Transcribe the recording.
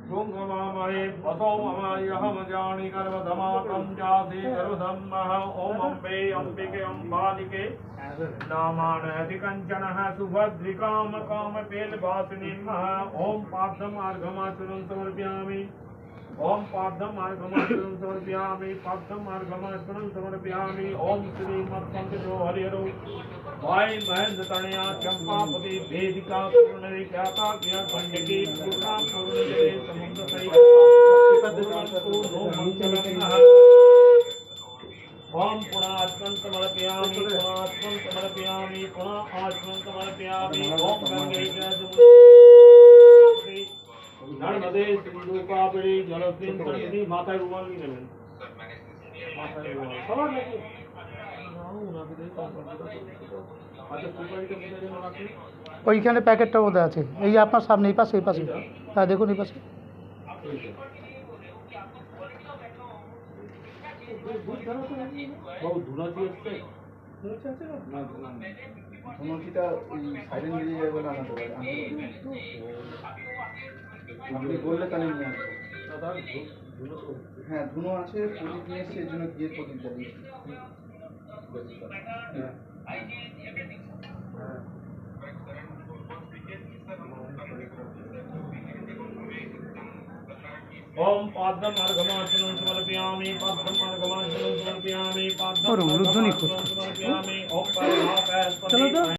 शुंगमामहे वसो ममायहमजानि गर्भधमाकं जाति गर्भधम्मः ॐ अम्बे अम्बिके अम्बालिके नामानधिकञ्चनः सुभद्रिकामकामपेलवासिनीमः ॐ पार्थमार्घमाचलं समर्पयामि ॐ पार्थमार्घमाचलं समर्पयामि पार्थमार्घमाचलं समर्पयामि ॐ श्रीमत्पङ्कजो हरिहरो वाय महेंद्र तनया चंपापति वेदिका पूर्णरिख्याता ज्ञा पंडिकी पूर्णा पूर्णजले समुद्र सहित ओम पुणात्मन समर्पयामि पुणात्मन समर्पयामि पुनः आत्मन समर्पयामि ओम गंगे जमुने नर्मदे सिंधु कावेरी जलस्मिन् सन्निधि माथाয় রুমাল নিয়ে নেবেন মাথায় রুমাল সবার নাকি ওইখানে প্যাকেটটার মধ্যে আছে এই আপনার সামনে এই পাশে হ্যাঁ দেখুন এই পাশে ধুনুকিটা সাইলেন্ট দিয়ে যাবে না আনতে পারে আপনি বললে তাহলে নিয়ে আসবো হ্যাঁ ধুনো আছে প্রদীপ নিয়ে এসছে এর জন্য গিয়ে প্রদীপ জ্বালিয়েছি ओम पाद्यमार्गमाचनं समर्पयामि पाद्यमार्गमाचनं समर्पयामि पाद्यमार्गमाचनं समर्पयामि ओम